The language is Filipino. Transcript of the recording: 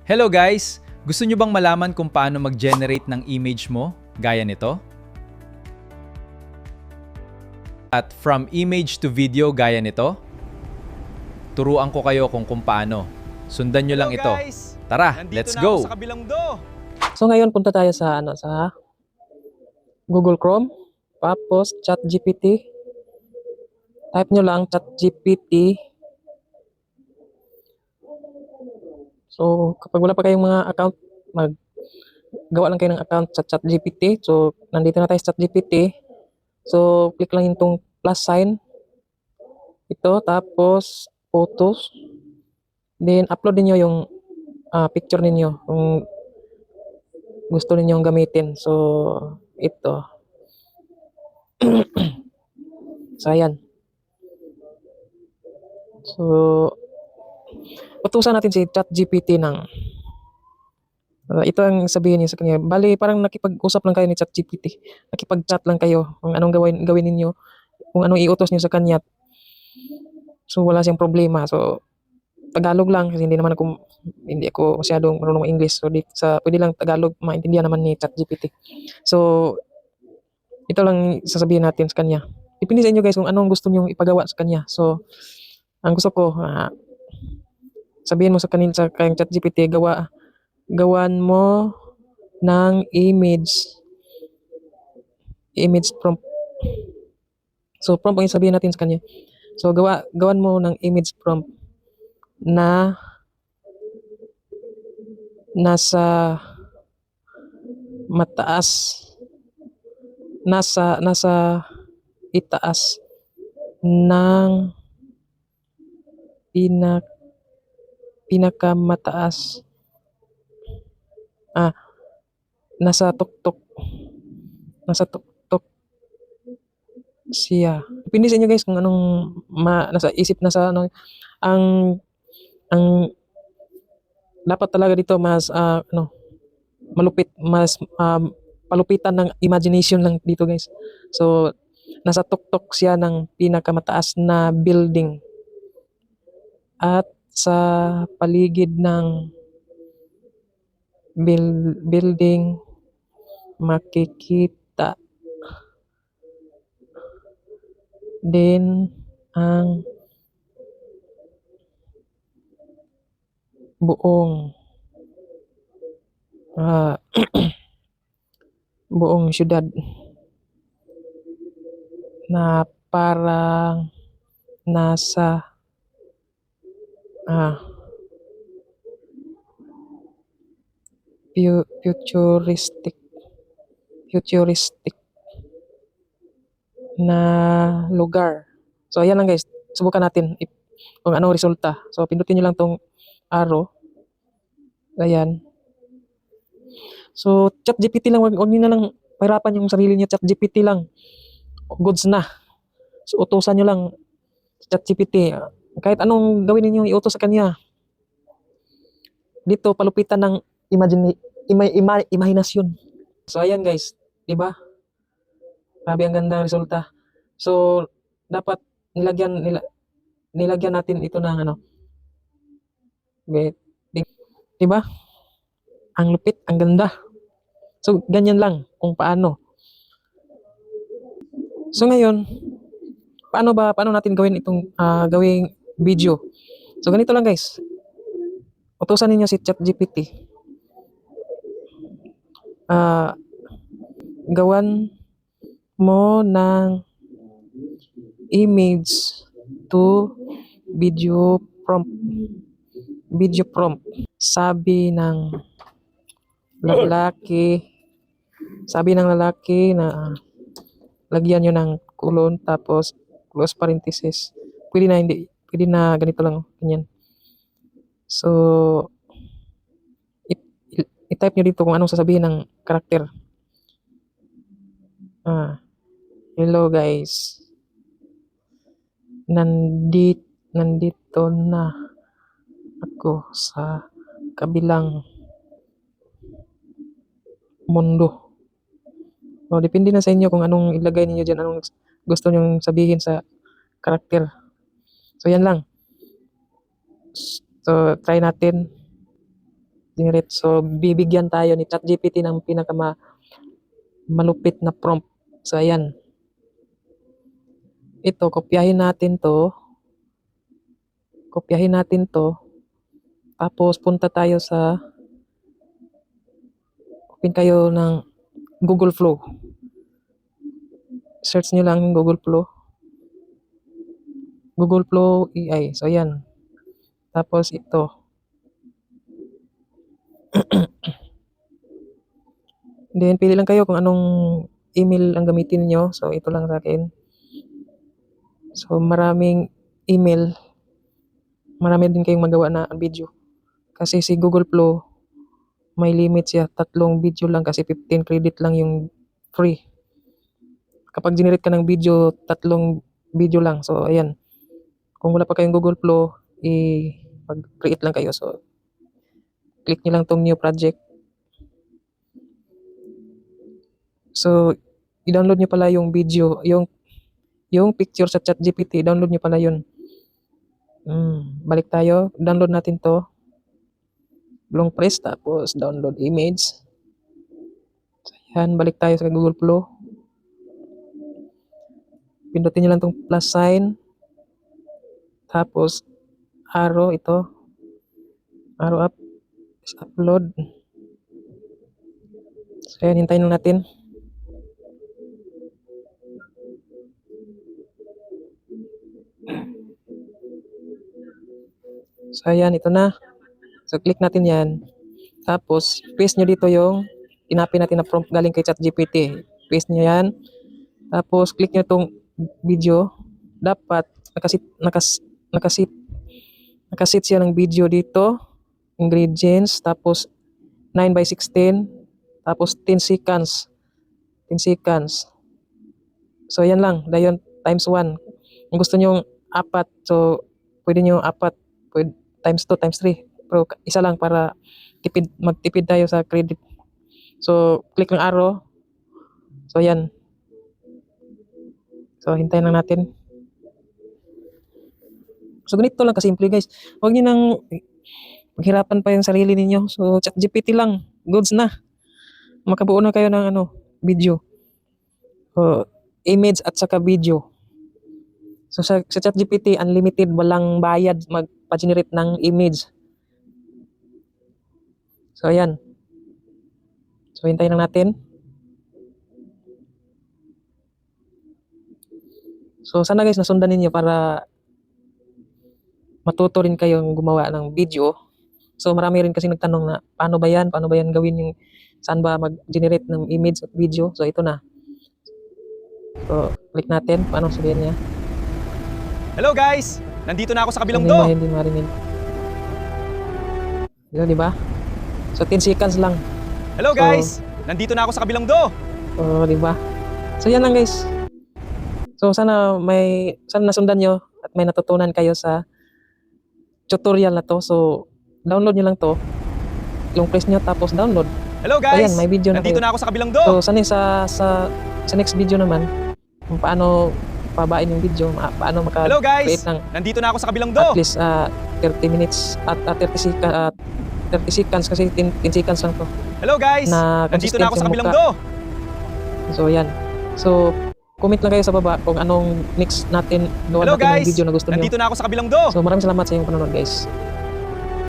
Hello guys! Gusto nyo bang malaman kung paano mag-generate ng image mo gaya nito? At from image to video gaya nito? Turuan ko kayo kung paano. Sundan nyo lang ito. Tara, let's go! So ngayon punta tayo sa sa Google Chrome, tapos ChatGPT. Type nyo lang ChatGPT. So kapag wala pa kayong mga account, maggawa lang kayo ng account sa ChatGPT. So nandito na tayo sa ChatGPT. So click lang itong plus sign. Ito, tapos photos. Then upload niyo yung picture ninyo kung gusto ninyong gamitin. So ito. So ayan. So utusan natin si ChatGPT ng ito ang sabihin niya sa kanya. Bali, parang nakipag-usap lang kayo ni ChatGPT. Nakipag-chat lang kayo kung anong gawin ninyo, kung anong iutos niyo sa kanya. So wala siyang problema. So Tagalog lang kasi hindi ako masyadong marunong English. So pwede lang Tagalog, maintindihan naman ni ChatGPT. So ito lang sasabihin natin sa kanya. Depende sa inyo guys kung anong gusto niyo ipagawa sa kanya. So ang gusto ko, sabihin mo sa kayong ChatGPT, gawan mo ng image prompt. So prompt ang sabihin natin sa kanya. So gawan mo ng image prompt na nasa itaas ng pinakamataas nasa tuktok siya. Depende sa inyo guys kung anong nasa isip ang dapat talaga dito mas malupit, mas palupitan ng imagination lang dito guys. So nasa tuktok siya ng pinakamataas na building at sa paligid ng building makikita din ang buong buong syudad na parang nasa futuristic na lugar. So ayan lang guys, subukan natin kung anong resulta. So pindutin nyo lang tong arrow. Ayan. So ChatGPT lang, wag niyo na lang pahirapan yung sarili niyo, ChatGPT lang. Goods na. So utusan nyo lang ChatGPT. Kahit anong gawin niyo iutos sa kanya. Dito palupitan ng imahinasyon. So ayan guys, 'di ba? Grabe ang ganda ng resulta. So dapat nilagyan natin ito ng di ba? Ang lupit, ang ganda. So ganyan lang kung paano. So ngayon, paano natin gawin itong gawing video? So ganito lang guys. Utusan ninyo si ChatGPT. Gawan mo ng image to video prompt. Sabi ng lalaki na lagyan nyo ng kulon tapos close parenthesis. Pwede na ganito lang, ganyan. So i-type nyo dito kung anong sasabihin ng karakter. Hello guys, nandito na ako sa kabilang mundo. So, depende na sa inyo kung anong ilagay niyo dyan, anong gusto nyong sabihin sa karakter. So yan lang. So try natin. Generate. So, bibigyan tayo ni ChatGPT ng malupit na prompt. So, ayan. Ito, kopyahin natin to. Tapos, punta tayo sa, open kayo ng Google Flow. Search nyo lang Google Flow. Google Flow AI. So, ayan. Tapos, ito. Then, pili lang kayo kung anong email ang gamitin niyo. So, ito lang sa akin. So, maraming email. Marami din kayong magawa na video. Kasi si Google Flow, may limit siya. 3 video lang kasi 15 credit lang yung free. Kapag generate ka ng video, 3 video lang. So, ayan. Kung wala pa kayong Google Flow, mag-create lang kayo. So, click nyo lang tong new project. So, i-download nyo pala yung video, yung picture sa ChatGPT, download nyo pala yun. Balik tayo, download natin to. Long press, tapos download image. So, yan, balik tayo sa Google Flow. Pindutin nyo lang tong plus sign. Tapos, arrow ito. Arrow up. Upload. So, yan, hintayin lang natin. So, ayan, ito na. So, click natin yan. Tapos, paste nyo dito yung kinapin natin na prompt galing kay ChatGPT. Paste nyo yan. Tapos, click nyo itong video. Dapat, nakasit siya ng video dito. Ingredients. Tapos, 9:16. Tapos, 10 seconds. 10 seconds. So, yan lang. Dayon, times 1. Kung gusto nyo 4, so, pwede nyo 4. Pwede, times 2, times 3. Pero isa lang para magtipid tayo sa credit. So, click ng arrow. So, yan. So, hintayin lang natin. So, ganito lang kasimple guys. Huwag nyo nang maghirapan pa yung sarili ninyo. So, ChatGPT lang. Goods na. Makabuo na kayo ng video. So, image at saka video. So, sa ChatGPT, unlimited, walang bayad magpa-generate ng image. So, ayan. So, hintayin lang natin. So, sana guys, nasundan ninyo para matuto rin kayong gumawa ng video. So, marami rin kasi nagtanong na, paano ba yan? Paano ba yan gawin yung, saan ba mag-generate ng image at video? So, ito na. So, click natin. Paano sabihin niya? Hello guys! Nandito na ako sa kabilang Hindi do! hindi marinig. Hello, di ba? So, 10 seconds lang. Hello guys! Nandito na ako sa kabilang do! Oh, di ba? So, yan lang guys. So, sana nasundan nyo at may natutunan kayo sa tutorial na to. So, download nyo lang to. Long press nyo tapos download. Hello So, guys! yan, may video na Nandito kayo. na ako sa kabilang do! So, sana sa next video naman, kung paano pabain yung video, paano Hello maka-create guys! ng Nandito na ako sa kabilang do! at least 30 minutes at 30 seconds kasi 10 seconds lang to Hello guys! na Nandito na ako sa consistent kabilang yung do! So, yan. So, comment lang kayo sa baba kung anong next natin gawa Hello natin ng guys! video na gusto niyo. Nandito na ako sa kabilang do! So, maraming salamat sa inyong panonood guys.